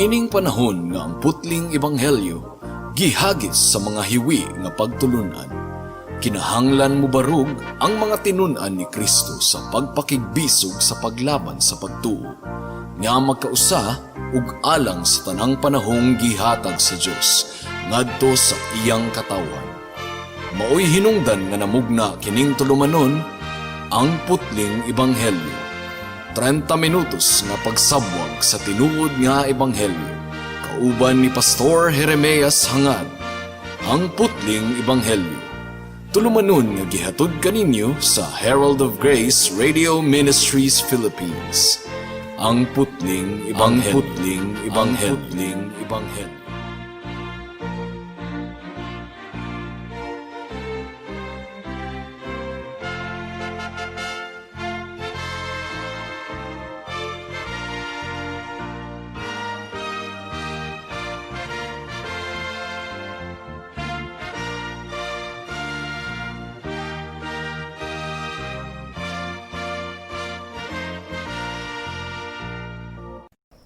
Niining panahon nga ang putling ebanghelyo gihagis sa mga hiwi nga pagtulunan. Kinahanglan mo barug ang mga tinun-an ni Kristo sa pagpakigbisog sa paglaban sa pagtuo, nga magkausa ug alang sa tanang panahong gihatag sa Dios ngadto sa iyang katawan. Maoy hinungdan nga namugna kining tulumanon ang putling ebanghelyo. 30 minutos nga pagsabwag sa tinuod nga ebanghelyo. Kauban ni Pastor Jeremias Hangad, ang putling ebanghelyo. Tulumanon nga gihatod kaninyo sa Herald of Grace Radio Ministries Philippines. Ang putling ebanghelyo.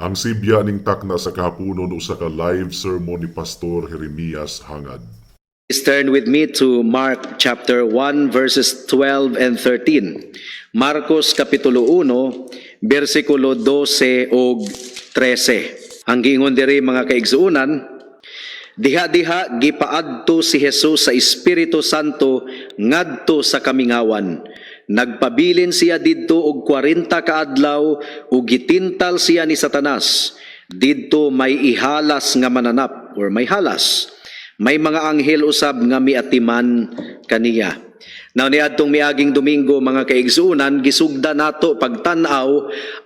Ang sibya ning takna sa kahaponon usa ka live sermon ni Pastor Jeremias Hangad. Please turn with me to Mark chapter 1 verses 12 and 13. Marcos kapitulo 1 bersikulo 12 ug 13. Ang giingon diri mga kaigsuonan, diha-diha gipaadto si Jesus sa Espiritu Santo ngadto sa kamingawan. Nagpabilin siya didto og 40 ka adlaw ug gitintal siya ni Satanas. Didto may ihalas nga mananap or may halas. May mga anghel usab nga miatiman kaniya. Now niadtong miaging Domingo mga kaigsuonan, gisugda nato pagtan-aw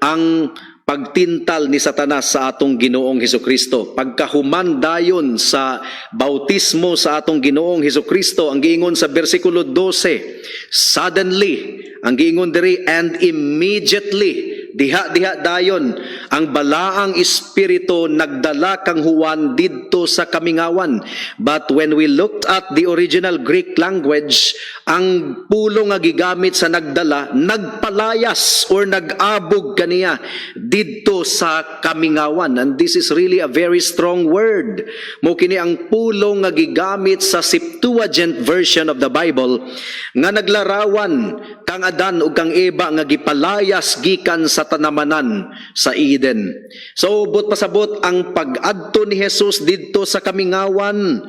ang pagtintal ni Satanas sa atong Ginoong Hesukristo. Pagkahuman dayon sa bautismo sa atong Ginoong Hesukristo, ang giingon sa bersikulo 12, suddenly, ang giingon diri, and immediately, diha-diha dayon, ang balaang espiritu nagdala kang Juan didto sa kamingawan. But when we looked at the original Greek language, ang pulo nga gigamit sa nagdala, nagpalayas or nag-abog kaniya didto sa kamingawan. And this is really a very strong word. Mo kini ang pulo nga gigamit sa Septuagint version of the Bible nga naglarawan kang Adan ug kang Eva nga gipalayas gikan sa tanamanan sa Eden. So but pasabot ang pag-adto ni Jesus didto sa kamingawan,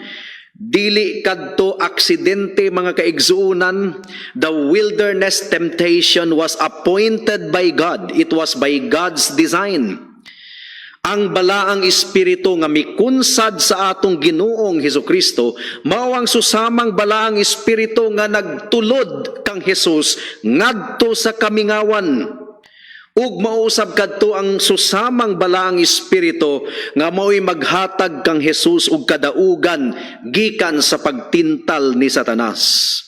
dili kadto aksidente mga kaigsuonan. The wilderness temptation was appointed by God. It was by God's design. Ang balaang espiritu nga mikunsad sa atong Ginoong Hesukristo mao ang susamang balaang espiritu nga nagtulod kang Jesus ngadto sa kamingawan. Ug mausab kadto ang susamang balaang espiritu nga mao'y maghatag kang Jesus og kadaugan gikan sa pagtintal ni Satanas.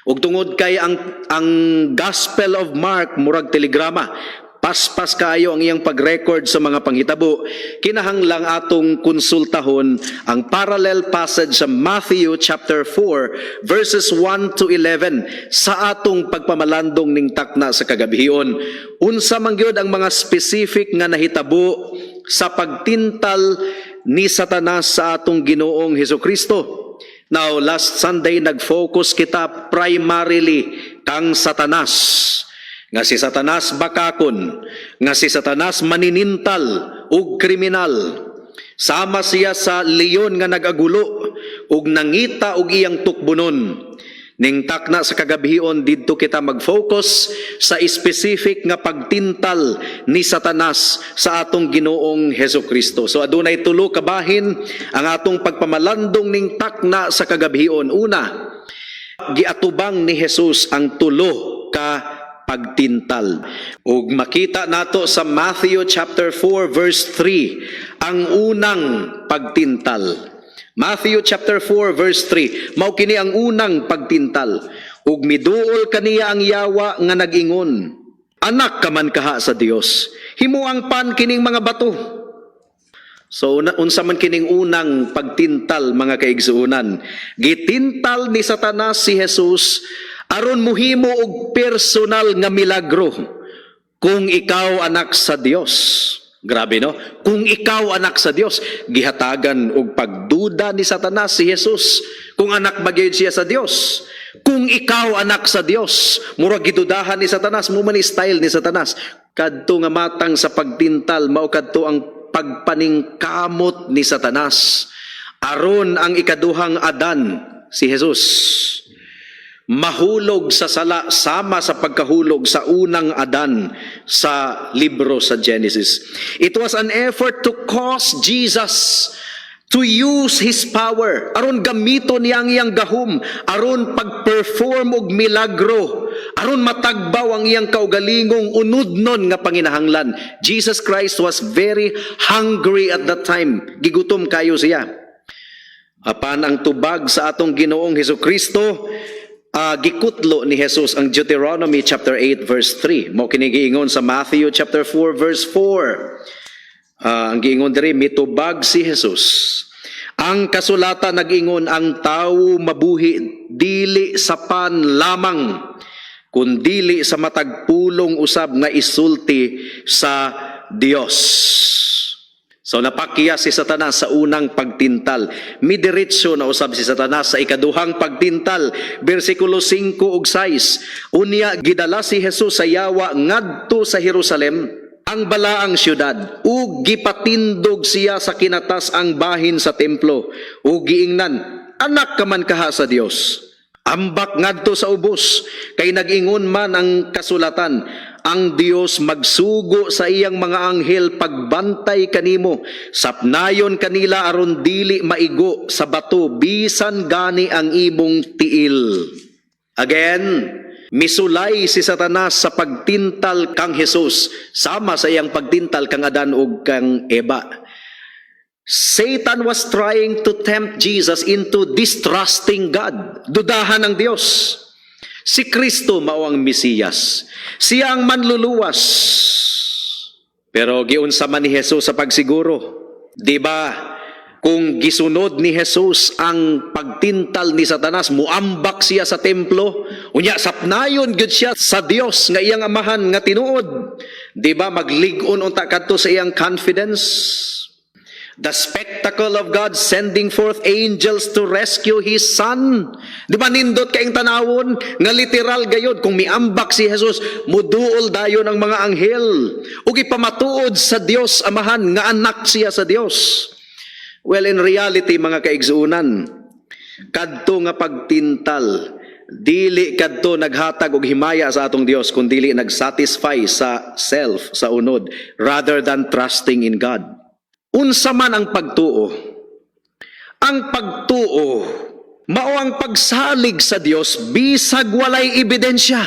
Ug tungod kay ang Gospel of Mark murag telegrama, paspas kayo ang iyang pag-record sa mga panghitabo, kinahanglang atong konsultahon ang parallel passage sa Matthew chapter 4 verses 1 to 11 sa atong pagpamalandong ning takna sa kagabihon. Unsa man gyud ang mga specific nga nahitabo sa pagtintal ni Satanas sa atong Ginoong Hesukristo. Now, last Sunday nag-focus kita primarily kang Satanas. Nga si Satanas bakakon, nga si Satanas maninintal ug kriminal. Sama siya sa leon nga nagagulo ug nangita og iyang tukbunon. Ning takna sa kagabihon didto kita mag-focus sa specific nga pagtintal ni Satanas sa atong Ginoong Hesukristo. So adunay tulo ka bahin ang atong pagpamalandong ning takna sa kagabihon. Una, giatubang ni Jesus ang tulo ka pagtintal. Ug makita nato sa Matthew chapter 4 verse 3 ang unang pagtintal. Matthew chapter 4 verse 3, mao kini ang unang pagtintal. Ug miduol kaniya ang yawa nga nag-ingon, anak ka man kaha sa Dios, himuang pan kining mga bato. So unsa man kining unang pagtintal mga kaigsuonan, gitintal ni Satanas si Jesus aron muhimo og personal nga milagro kung ikaw anak sa Dios. Grabe no? Kung ikaw anak sa Dios, gihatagan og pagduda ni Satanas si Jesus. Kung anak ba gyud siya sa Dios. Kung ikaw anak sa Dios, murag gidudahan ni Satanas, mo man style ni Satanas. Kadto nga matang sa pagtintal, mao kadto ang pagpaningkamot ni Satanas. Aron ang ikaduhang Adan, si Jesus, mahulog sa sala sama sa pagkahulog sa unang Adan sa libro sa Genesis. It was an effort to cause Jesus to use His power aron gamiton niya ang iyang gahom, aron pag-perform og milagro, aron matagbaw ang iyang kaugalingong unudnon nga panginahanglan. Jesus Christ was very hungry at that time. Gigutom kayo siya. Apan ang tubag sa atong Ginoong Hesukristo, gikutlo ni Jesus ang Deuteronomy chapter 8 verse 3. Mao kini giingon sa Matthew chapter 4 verse 4. Ang giingon diri, mitubag si Jesus. Ang kasulatan nag-ingon, ang tawo mabuhi dili sa pan lamang, kundili sa matagpulong usab nga isulti sa Dios. So napakya si Satanas sa unang pagtintal. Midiretso na usab si Satanas sa ikaduhang pagtintal. Versikulo 5 ug 6. Unya gidala si Jesus sa yawa ngadto sa Jerusalem, ang balaang syudad, ug gipatindog siya sa kinatas ang bahin sa templo, ug giingnan, anak ka man kaha sa Dios. Ambak ngadto sa ubos, kay nag-ingon man ang kasulatan, ang Dios magsugo sa iyang mga anghel pagbantay kanimo, sapnayon kanila aron dili maigo sa bato bisan gani ang imong tiil. Again, misulay si Satanas sa pagtintal kang Jesus sama sa iyang pagtintal kang Adan ug kang Eva. Satan was trying to tempt Jesus into distrusting God, dudahan ng Diyos. Si Kristo mao ang Mesiyas, siya ang manluluwas. Pero giunsa man ni Jesus sa pagsiguro, di ba? Kung gisunod ni Jesus ang pagtintal ni Satanas, muambak siya sa templo, unya sapnayon gud siya sa Dios nga iyang amahan nga tinuod. Di ba maglig-on unta kadto sa iyang confidence? The spectacle of God sending forth angels to rescue His Son. Di ba nindot kaing tanawon nga literal gayod, kung miambak si Jesus, muduol dayon ang mga anghel ug ipamatuod sa Dios amahan nga anak siya sa Dios. Well, in reality, mga kaigsuunan, kadto nga pagtintal, dili kadto naghatag og himaya sa atong Dios, kundi dili nagsatisfy sa self, sa unod, rather than trusting in God. Unsa man ang pagtuo? Ang pagtuo mao ang pagsalig sa Dios bisag walay ebidensya.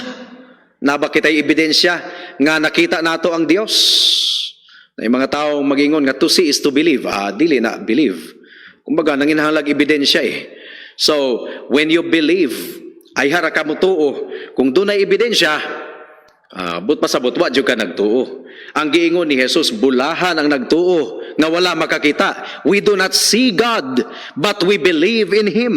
Naba kitay ebidensya nga nakita nato ang Dios? May mga taong magingon nga to see is to believe. Dili na believe. Kumbaga nanginahanglag ebidensya eh. So, when you believe, ay hara ka mo tuo. Kung dunay ebidensya, but pasabot wa jud ka nagtuo. Ang giingon ni Jesus, bulahan ang nagtuo nga wala makakita. We do not see God, but we believe in Him.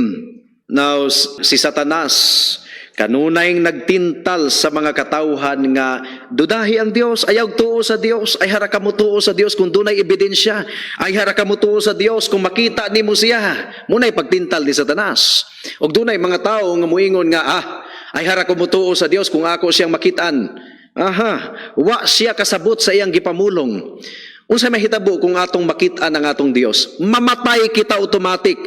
Now, si Satanas, kanunay nagtintal sa mga katawhan nga dudahi ang Dios, ayaw tuo sa Dios, ay hara ka mo tuo sa Dios kung dunay ebidensya, ay hara ka mo tuo sa Dios kung makita nimo siya. Munay pagtintal ni Satanas. Og dunay mga tao nga muingon nga, ay hara ko mo tuo sa Dios kung ako siyang makitaan. Wa siya kasabot sa iyang gipamulong. Unsay mahitabo kung atong makita ang atong Dios? Mamatay kita automatic.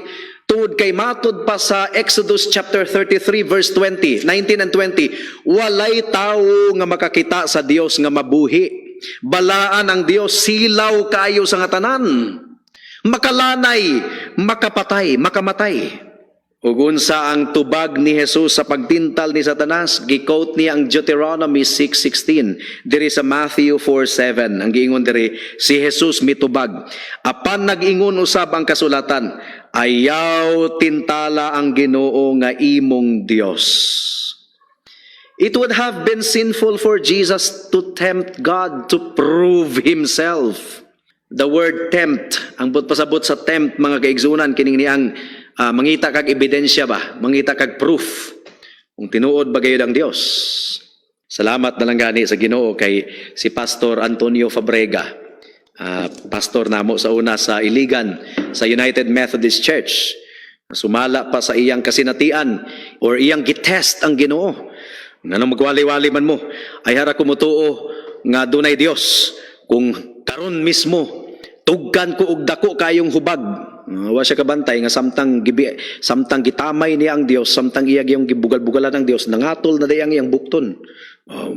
Tungod kay matod pa sa Exodus chapter 33 verse 19 and 20, walay tawo nga makakita sa Dios nga mabuhi. Balaan ang Dios, silaw kayo sa nga tanan. Makalanay, makapatay, makamatay. Ug unsa ang tubag ni Jesus sa pagtintal ni Satanas? Gi-quote niya ang Deuteronomy 6:16 diri sa Matthew 4:7. Ang giingon diri, si Jesus mitubag, apan nag-ingon usab ang kasulatan, ayaw tintala ang Ginoo nga imong Dios. It would have been sinful for Jesus to tempt God to prove Himself. The word tempt, ang pasabot sa tempt mga kaigsunan, kining niyang mangita kag ebidensya ba? Mangita kag proof. Kung tinuod ba gayud ang Dios. Salamat na lang gani sa Ginoo kay si Pastor Antonio Fabrega. pastor namo sa una sa Iligan sa United Methodist Church. Sumala pa sa iyang kasinatian or iyang gitest ang Ginoo. Nganong magwali-wali man mo, ay hara kumutuo nga dunay Dios kung karon mismo tugkan ko og dako kayong hubag. Wa siya kabantay nga samtang gitamay niya ang Dios, samtang iya giyang gibugal-bugalan ang Dios, nangatol na dayang iyang bukton.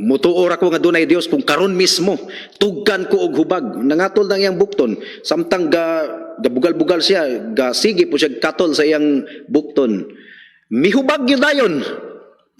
Mutuo ra ko nga dunay Dios kung karon mismo tugkan ko og hubag, nangatol na iyang bukton, samtang gabugal-bugal siya, sige po siya katol sa iyang bukton. Mihubag yun dayon.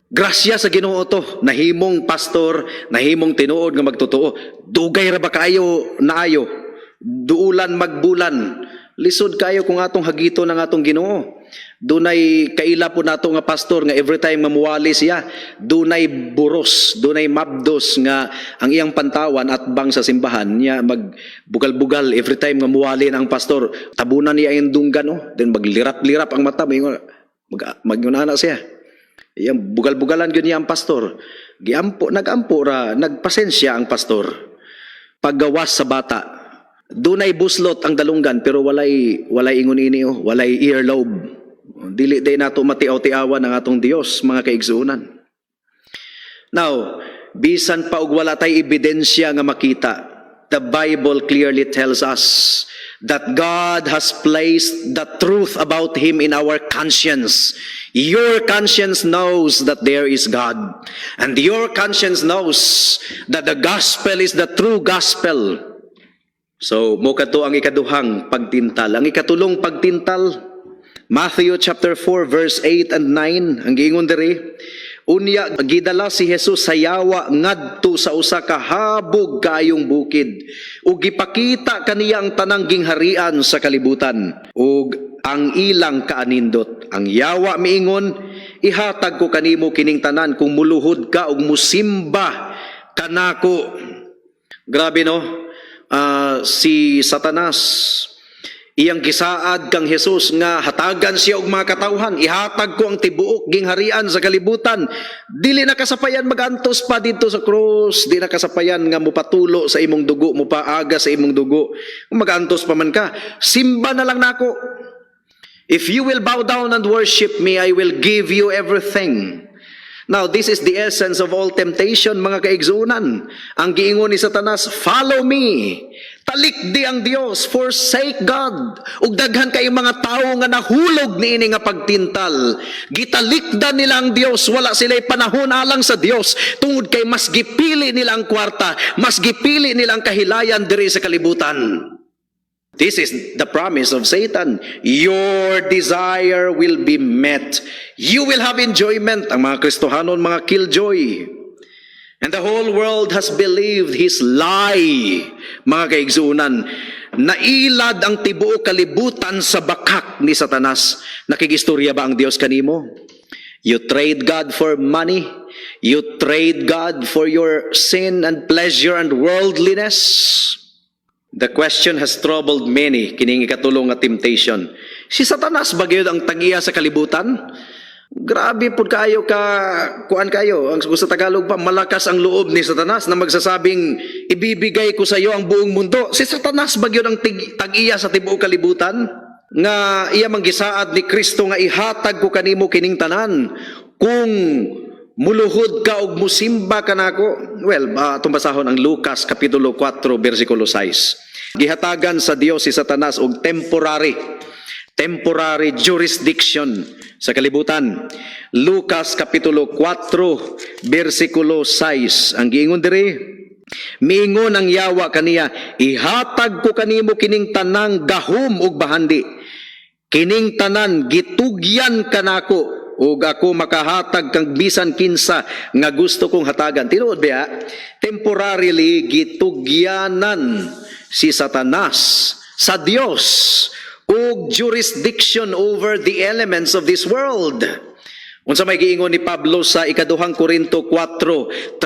Grasya sa Ginoo to, nahimong pastor, nahimong tinuod nga magtotoo. Dugay ra ba kayo naayo? Duulan magbulan. Lisod kayo kung atong hagito ng atong Ginoo. Dunay kaila po nato nga pastor nga every time mamuwali siya, dunay buros, dunay mabdos nga ang iyang pantawan at bang sa simbahan niya magbugal-bugal every time nga muwali ang pastor. Tabunan niya ang dunggan, then maglirap-lirap ang mata, magyunana siya. Iyang bugal-bugalan gyud niya ang pastor. Nagampo ra, nagpasensya ang pastor. Paggawas sa bata, dunay buslot ang dalunggan pero walay ingon ini, walay earlobe. Dili day nato matiaw-tiawan ang atong Dios, mga kaigsuunan. Now, bisan pa og wala tay ebidensya nga makita, the Bible clearly tells us that God has placed the truth about Him in our conscience. Your conscience knows that there is God. And your conscience knows that the gospel is the true gospel. So, mo kadto ang ikaduhang pagtintal. Ang ikatulong pagtintal, Matthew chapter 4 verse 8 and 9, ang giingon diri, unya gidala si Jesus sa yawa ngadto sa usa ka habog kayong bukid ug gipakita kaniya ang tanang gingharian sa kalibutan ug ang ilang kaanindot. Ang yawa miingon, ihatag ko kanimo kining tanan kung muluhod ka ug musimba kanako. Grabe no? Si Satanas, iyang gisaad kang Jesus nga hatagan siya og mga katawhan, ihatag ko ang tibuok gingharian sa kalibutan. Dili na kasapayan magantos pa dito sa krus, di na kasapayan nga mupatulo sa imong dugo, mupaaga sa imong dugo. Kung magantos pa man ka, simba na lang nako. If you will bow down and worship me, I will give you everything. Now, this is the essence of all temptation, mga kaigsuunan. Ang giingon ni Satanas, follow me. Talikdi ang Dios, forsake God. Ug daghan kay mga tawo nga nahulog niini nga pagtintal. Gitalikdan nila ang Dios, wala sila'y panahon alang sa Dios. Tungod kay mas gipili nila ang kwarta, mas gipili nila ang kahilayan diri sa kalibutan. This is the promise of Satan. Your desire will be met. You will have enjoyment. Ang mga Kristohanon, mga killjoy. And the whole world has believed his lie, mga kaigsuunan. Nailad ang tibuok kalibutan sa bakak ni Satanas. Nakigistorya ba ang Dios kanimo? You trade God for money. You trade God for your sin and pleasure and worldliness. The question has troubled many, kining ikatulong nga temptation. Si Satanas ba gyud ang tagiya sa kalibutan? Grabe pud kayo kuan kayo. Ang sa Tagalog pa, malakas ang loob ni Satanas na magsasabing ibibigay ko sa iyo ang buong mundo. Si Satanas ba gyud ang tagiya sa tibuok kalibutan? Nga iya manggisaad ni Kristo nga ihatag ko kanimo kining tanan kung muluhod ka og musimba kanako. Well, atong basahon ang Lucas kapitulo 4 bersikulo 6. Gihatagan sa Dios si Satanas og temporary jurisdiction sa kalibutan. Lucas kapitulo 4 bersikulo 6. Ang giingon diri, miingon ang yawa kaniya, ihatag ko kanimo kining tanang gahom ug bahandi. Kining tanan gitugyan kanako ug ako makahatag kang bisan kinsa nga gusto kong hatagan. Tinuod ba? Temporarily gitugyanan si Satanas sa Dios ug jurisdiction over the elements of this world. Unsa may giingon ni Pablo sa ikaduhang Korinto 4:3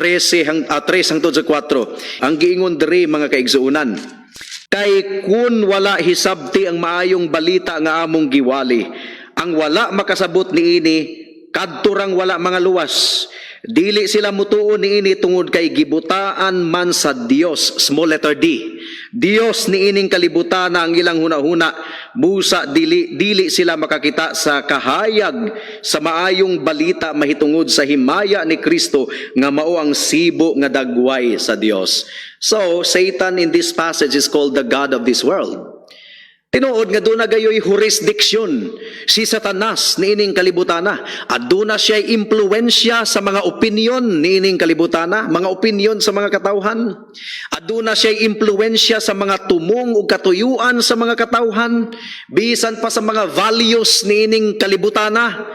hangtod sa 4. Ang giingon diri, mga kaigsuunan, kay kun wala hisabti ang maayong balita nga among giwali, ang wala makasabot niini kadturang wala mga luwas. Dili sila mutuo niini tungod kay gibutaan man sa Dios, small letter D. Dios niining kalibutan ang ilang hunahuna, busa dili sila makakita sa kahayag sa maayong balita mahitungod sa himaya ni Kristo nga mao ang sibo nga dagway sa Dios. So Satan in this passage is called the god of this world. Tinuod nga doon na gayoy jurisdiction si Satanas niining kalibutana. Aduna siya impluensya sa mga opinyon niining kalibutana, mga opinyon sa mga katawhan. Aduna siya impluensya sa mga tumong ug katuyuan sa mga katawhan, bisan pa sa mga values niining kalibutana.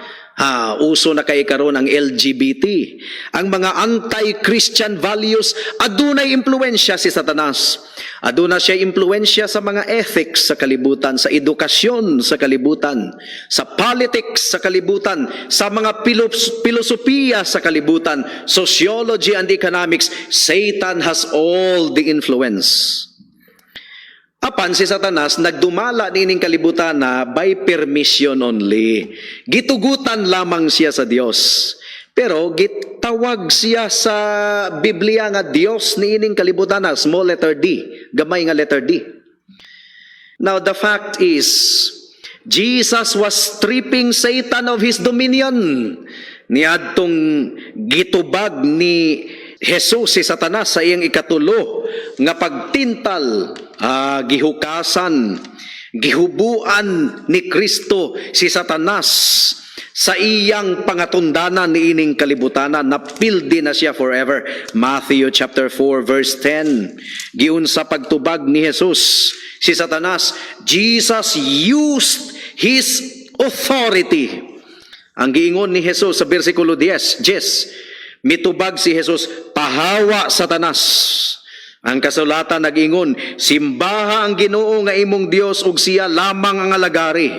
Uso na kay karon ang LGBT. Ang mga anti-Christian values, adunay impluensya si Satanas. Aduna siya impluensya sa mga ethics sa kalibutan, sa edukasyon sa kalibutan, sa politics sa kalibutan, sa mga filosofiya sa kalibutan, sociology and economics. Satan has all the influence. Apan si Satanas nagdumala nining kalibutan na by permission only. Gitugutan lamang siya sa Dios. Pero gitawag siya sa Biblia nga Dios niining kalibutan na small letter D, gamay nga letter D. Now the fact is, Jesus was stripping Satan of his dominion. Niadtong gitubag ni Jesus si Satanas sa iyang ikatulo nga pagtintal, gihukasan, gihubuan ni Kristo si Satanas sa iyang pangatundanan niining kalibutanan, napildi na siya forever. Matthew chapter 4 verse 10. Giun sa pagtubag ni Jesus si Satanas, Jesus used his authority. Ang giingon ni Jesus sa bersikulo 10, mitubag si Jesus, pahawa Satanas. Ang kasulatan nag-ingon, simbaha ang Ginoo nga imong Dios ug siya lamang ang alagari.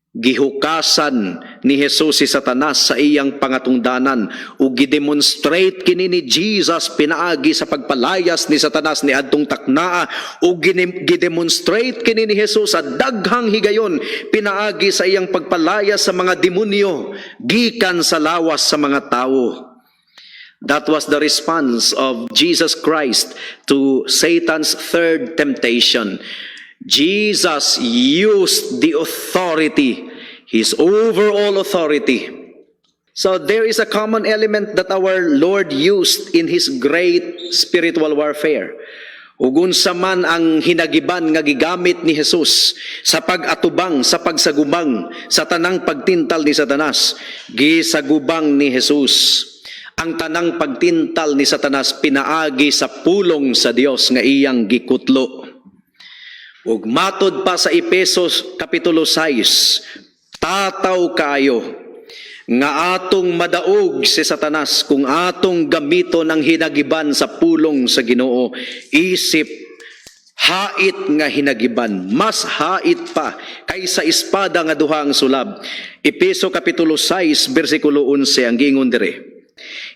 Gihukasan ni Jesus si Satanas sa iyang pangatungdanan ug gidemonstrate kini ni Jesus pinaagi sa pagpalayas ni Satanas ni adtong taknaa ug gidemonstrate kini ni Jesus sa daghang higayon pinaagi sa iyang pagpalayas sa mga demonyo gikan sa lawas sa mga tawo. That was the response of Jesus Christ to Satan's third temptation. Jesus used the authority, his overall authority. So there is a common element that our Lord used in his great spiritual warfare. Ugun sa man ang hinagiban nga gigamit ni Jesus sa pag-atubang, sa pagsagubang, sa tanang pagtintal ni Satanas, gisagubang ni Jesus. Ang tanang pagtintal ni Satanas pinaagi sa pulong sa Dios nga iyang gikutlo. Ug matod pa sa Efesos kapitulo 6, tataw kayo nga atong madaog si Satanas kung atong gamiton ang hinagiban sa pulong sa Ginoo. Isip hait nga hinagiban, mas hait pa kaysa espada nga duha ang sulab. Efeso kapitulo 6 bersikulo 11 ang giingon dire.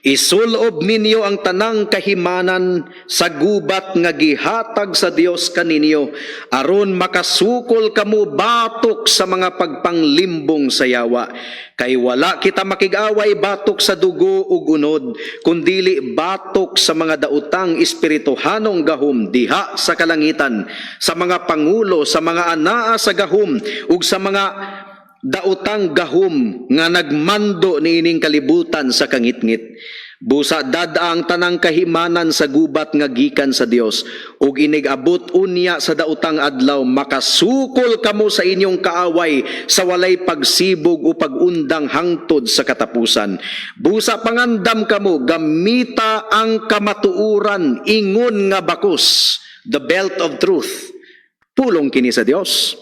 Isulob ninyo ang tanang kahimanan sa gubat nga gihatag sa Dios kaninyo aron makasukol kamo batok sa mga pagpanglimbong sa yawa. Kay wala kita makig-away batok sa dugo ug unod, kundili batok sa mga daotang espirituhanong gahom diha sa kalangitan, sa mga pangulo, sa mga anaa sa gahom ug sa mga daotang gahom nga nagmando niining kalibutan sa kangitngit. Busa dada ang tanang kahimanan sa gubat nga gikan sa Dios ug inigabot unya sa daotang adlaw makasukol kamo sa inyong kaaway sa walay pagsibog o pagundang hangtod sa katapusan. Busa pangandam kamo gamita ang kamatuuran ingon nga bakos, the belt of truth. Pulong kini sa Dios.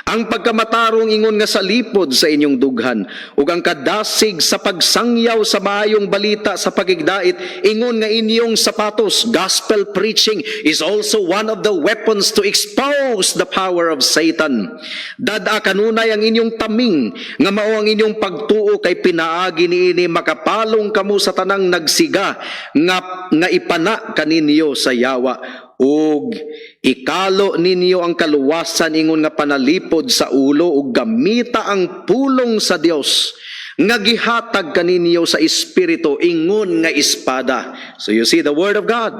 Ang pagkamatarong ingon nga salipod sa inyong dughan ug ang kadasig sa pagsangyaw sa maayong balita sa pagigdait ingon nga inyong sapatos. Gospel preaching is also one of the weapons to expose the power of Satan. Dada kanunay ang inyong taming nga mao ang inyong pagtuo kay pinaagi niini makapalong kamo sa tanang nagsiga nga ipana kaninyo sa yawa. Ug ikalo ninyo ang kaluwasan ingon nga panalipod sa ulo ug gamita ang pulong sa Dios nga gihatag kaninyo sa espiritu ingon nga espada. So you see the word of God.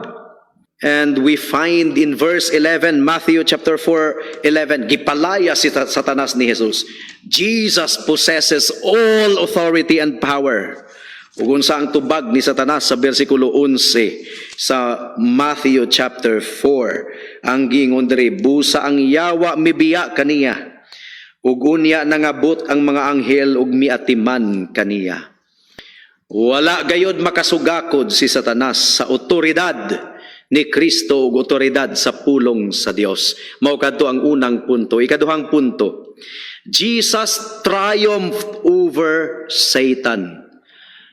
And we find in verse 11, Matthew chapter 4:11, gipalaya si Satanas ni Jesus. Jesus possesses all authority and power. Ug unsa ang tubag ni Satanas sa bersikulo 11 sa Matthew chapter 4. Ang giingon diri, busa ang yawa mibiya kaniya. Ug unya nangabot ang mga anghel ug miatiman kaniya. Wala gayod makasugakod si Satanas sa otoridad ni Kristo ug otoridad sa pulong sa Dios. Mao kadto ang unang punto. Ikaduhang punto, Jesus triumphed over Satan.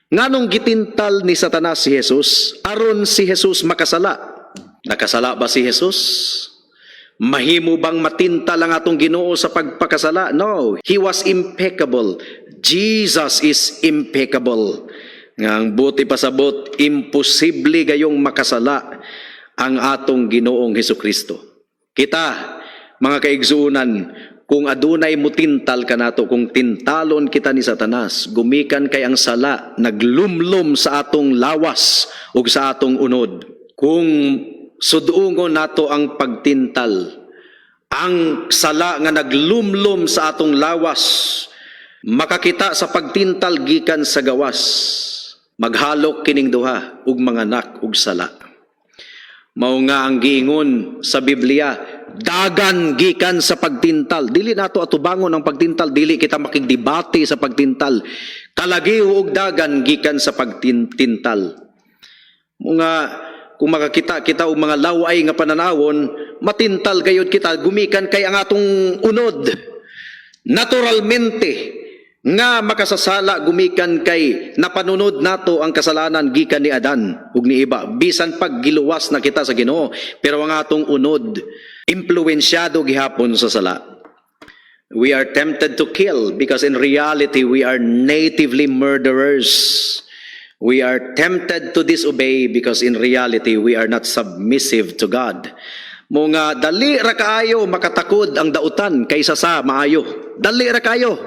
Nganong gitintal ni Satanas si Jesus aron si Jesus makasala? Nakasala ba si Jesus? Mahimo bang matintal ang atong Ginoo sa pagpakasala? No, he was impeccable. Jesus is impeccable. Ang buti pasabot, imposible gayong makasala ang atong Ginoong Hesukristo. Kita, mga kaigsuunan, kung adunay mo tintal ka nato, kung tintalon kita ni Satanas, gumikan kay ang sala, naglumlum sa atong lawas o sa atong unod. Kung sudungon nato ang pagtintal, ang sala nga naglumlum sa atong lawas, makakita sa pagtintal gikan sa gawas, maghalok kining duha ug manganak ug sala. Mao nga ang giingon sa Biblia, dagan gikan sa pagtintal. Dili nato atubangon ang pagtintal, dili kita makigdebate sa pagtintal. Kalagiho og dagan gikan sa pagtintal. Mga kung makakita kita og mga laway nga pananawon, matintal gayud kita, gumikan kay ang atong unod. Naturalmente nga makasasala gumikan kay napanunod nato ang kasalanan gikan ni Adan ug ni Eva, bisan pag giluwas na kita sa Ginoo, pero ang atong unod impluwensyado gihapon sa sala. We are tempted to kill because in reality we are natively murderers. We are tempted to disobey because in reality we are not submissive to God. Mga dali ra kaayo makatakod ang dautan kaysa sa maayo. Dali ra kayo.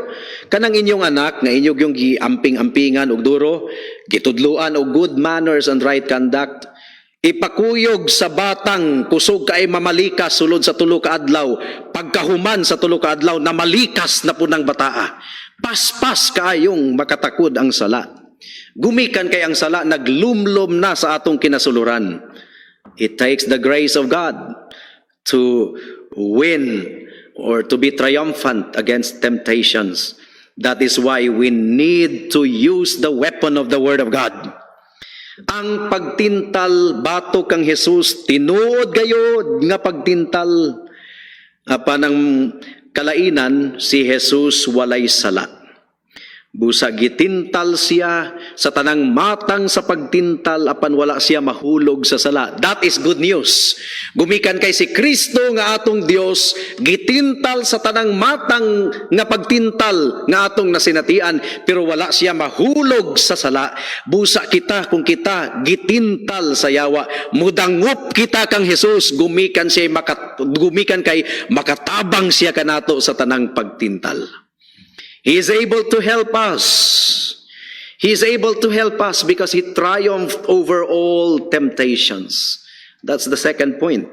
Kanang inyong anak nga inyong yung giamping-ampingan og duro, gitudluan og good manners and right conduct, ipakuyog sa batang kusog kay mamalikas sulod sa tulo ka adlaw, pagkahuman sa tulo ka adlaw na malikas na punang bataa. Paspas kaayong makatakod ang sala. Gumikan kay ang sala naglumlom na sa atong kinasuluran. It takes the grace of God to win or to be triumphant against temptations. That is why we need to use the weapon of the Word of God. Ang pagtintal bato kang Jesus, tinuod gayod nga pagtintal. Panang kalainan, si Jesus walay sala. Busa gitintal siya sa tanang matang sa pagtintal apan wala siya mahulog sa sala. That is good news. Gumikan kay si Kristo nga atong Dios, gitintal sa tanang matang nga pagtintal nga atong nasinatian, pero wala siya mahulog sa sala. Busa kita kung kita gitintal sa yawa, mudangup kita kang Jesus, gumikan kay makatabang siya kanato sa tanang pagtintal. He is able to help us. He is able to help us because He triumphed over all temptations. That's the second point.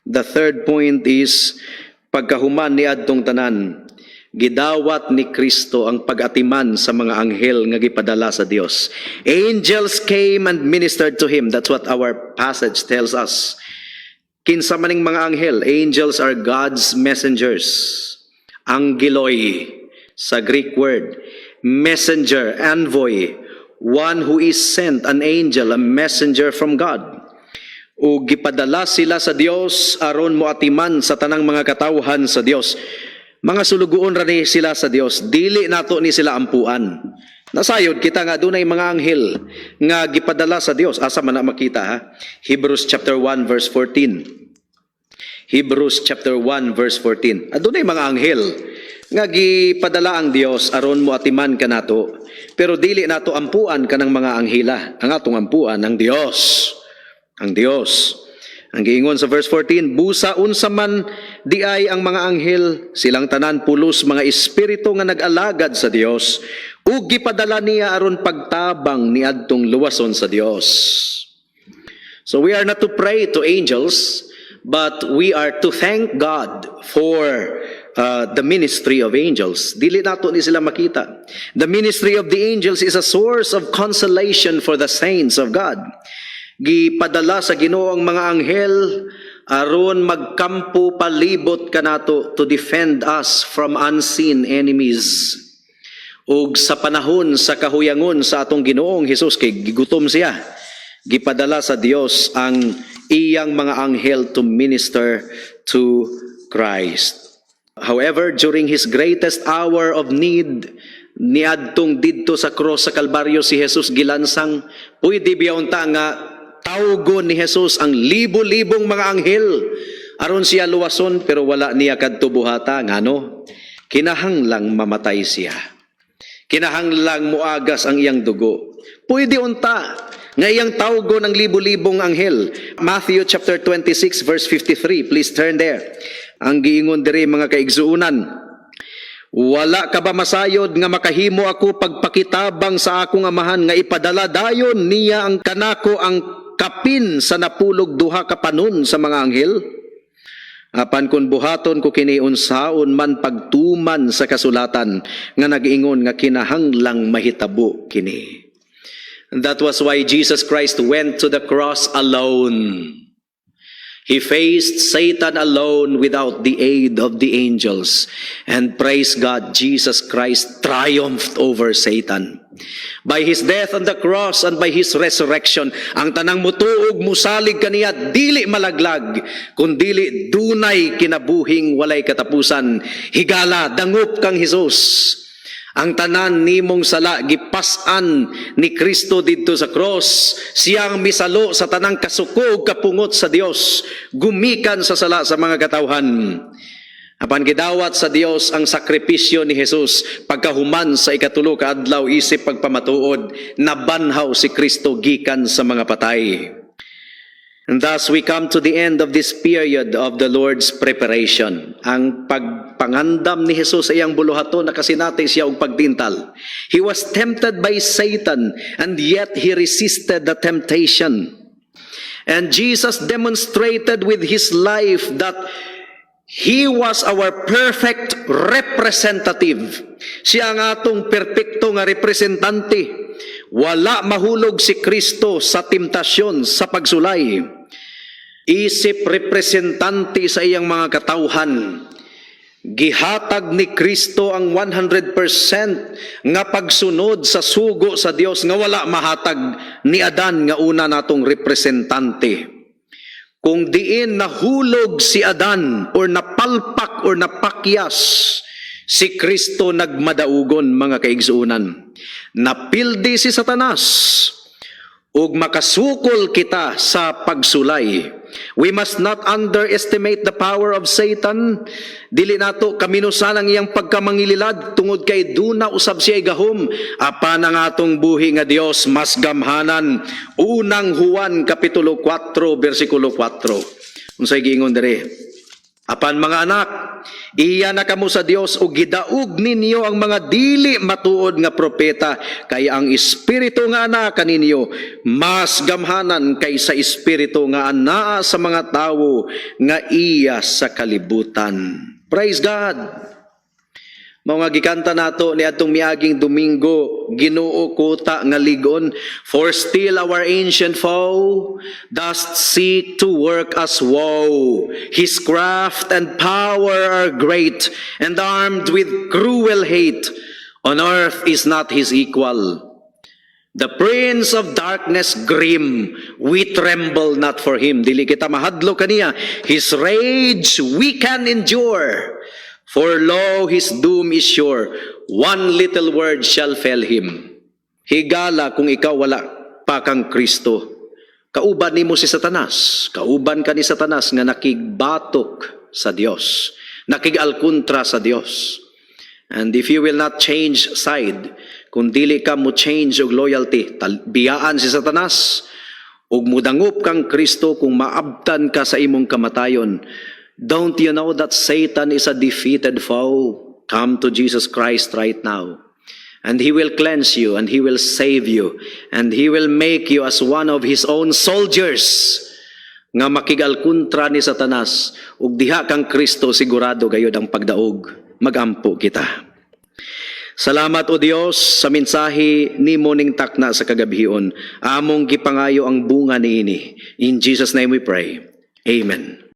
The third point is, pagkahuman ni adtong tanan, gidawat ni Kristo ang pag-atiman sa mga anghel nga gipadala sa Dios. Angels came and ministered to Him. That's what our passage tells us. Kinsa maning mga anghel, angels are God's messengers. Angeloi sa Greek word, messenger, envoy, one who is sent, an angel, a messenger from God. O gipadala sila sa Dios aron moatiman sa tanang mga katawhan sa Dios. Mga sulugoon ra ni sila sa Dios, dili nato ni sila ampuan. Nasayod kita nga dunay mga anghel nga gipadala sa Dios. Asa man na makita ha? Hebrews chapter 1 verse 14. Hebrews chapter 1 verse 14. Adunay mga anghel nga gipadala ang Dios aron mo atiman kanato, pero dili nato ampuan kanang mga anghela. Ang atong ampuan ang Dios. Ang Dios. Ang giingon sa verse 14, busa unsa man di ay ang mga anghel, silang tanan pulos mga espiritu nga nag-alagad sa Dios, ug gipadala niya aron pagtabang niadtong luwason sa Dios. So we are not to pray to angels, but we are to thank God for the ministry of angels. Dili nato ni sila makita. The ministry of the angels is a source of consolation for the saints of God. Gipadala sa Ginoo ang mga anghel aron magkampo palibot kanato to defend us from unseen enemies. Ug sa panahon sa kahuyangon sa atong Ginoong Hesus kay gigutom siya, gipadala sa Dios ang iyang mga anghel to minister to Christ. However, during his greatest hour of need, niadtong didto sa cross sa Kalbaryo si Jesus gilansang, pwede biyaunta nga tawgon ni Jesus ang libo-libong mga anghel aron siya luwason, pero wala niya kadto buhata ngano kinahanglang mamatay siya. Kinahanglang muagas ang iyang dugo. Pwede unta nga iyang tawgon ang libo-libong anghel. Matthew chapter 26 verse 53. Please turn there. Ang giingon diri mga kaigsuunan, wala ka ba masayod nga makahimo ako pagpakitabang sa akong amahan nga ipadala dayon niya ang kanako ang kapin sa napulog duha ka panon sa mga anghel? Apan kun buhaton ko kini unsaon man pagtuman sa kasulatan nga nag-ingon nga kinahanglang mahitabo kini. That was why Jesus Christ went to the cross alone. He faced Satan alone without the aid of the angels. And praise God, Jesus Christ triumphed over Satan. By His death on the cross and by His resurrection, ang tanang mutuog musalig kaniya dili malaglag, kundili dunay kinabuhing walay katapusan. Higala, dangup kang Hesus. Ang tanan nimong sala gipasan ni Kristo didto sa cross. Siyang misalo sa tanang kasukog kapungot sa Dios, gumikan sa sala sa mga katawhan. Apan gidawat sa Dios ang sakripisyo ni Jesus pagkahuman sa ikatulo ka adlaw isip pagpamatuod, nabanhaw si Kristo gikan sa mga patay. And thus we come to the end of this period of the Lord's preparation. Ang pagpangandam ni Jesus sa iyang buluhaton nakasinati siya og pagtintal. He was tempted by Satan and yet he resisted the temptation. And Jesus demonstrated with his life that he was our perfect representative. Siya ang atong perpekto nga representante. Wala mahulog si Kristo sa temptasyon, sa pagsulay. Isip representante sa iyang mga katawhan. Gihatag ni Kristo ang 100% nga pagsunod sa sugo sa Dios nga wala mahatag ni Adan nga una natong representante. Kung diin nahulog si Adan or napalpak or napakyas, si Kristo nagmadaugon mga kaigsuunan. Napildi si Satanas ug makasukol kita sa pagsulay. We must not underestimate the power of Satan. Dili nato kaminusan ang iyang pagkamangililad tungod kay duna usab siya gahom. Apan ang atong buhi nga Dios mas gamhanan. Unang Juan kapitulo 4 bersikulo 4. Unsay giingon diri? Apan mga anak, iya na kamo sa Dios ug gidaog ninyo ang mga dili matuod nga propeta, kay ang espiritu nga ana kaninyo mas gamhanan kaysa espiritu nga anaa sa mga tawo nga iya sa kalibutan. Praise God. Mga gikanta nato ni atong miaging Domingo, Ginoo kuta nga ligon, for still our ancient foe dost seek to work us woe. His craft and power are great, and armed with cruel hate. On earth is not his equal. The prince of darkness grim, we tremble not for him. Dili kita mahadlo kaniya. His rage we can endure. For lo, his doom is sure. One little word shall fell him. Higala kung ikaw wala pa kang Kristo. Kauban nimo si Satanas. Kauban ka ni Satanas nga nakigbatok sa Dios. Nakigalkontra sa Dios. And if you will not change side, kung dili ka mo change og loyalty, biyaan si Satanas, ug mudangup kang Kristo kung maabtan ka sa imong kamatayon. Don't you know that Satan is a defeated foe? Come to Jesus Christ right now And He will cleanse you, and He will save you, and He will make you as one of His own soldiers nga makigalkontra ni Satanas. Ug diha kang Kristo, sigurado gayud ang pagdaog. Magampo kita. Salamat o Dios sa mensahe nimo ning takna sa kagabhion. Among gipangayo ang bunga niini. In Jesus' name we pray. Amen.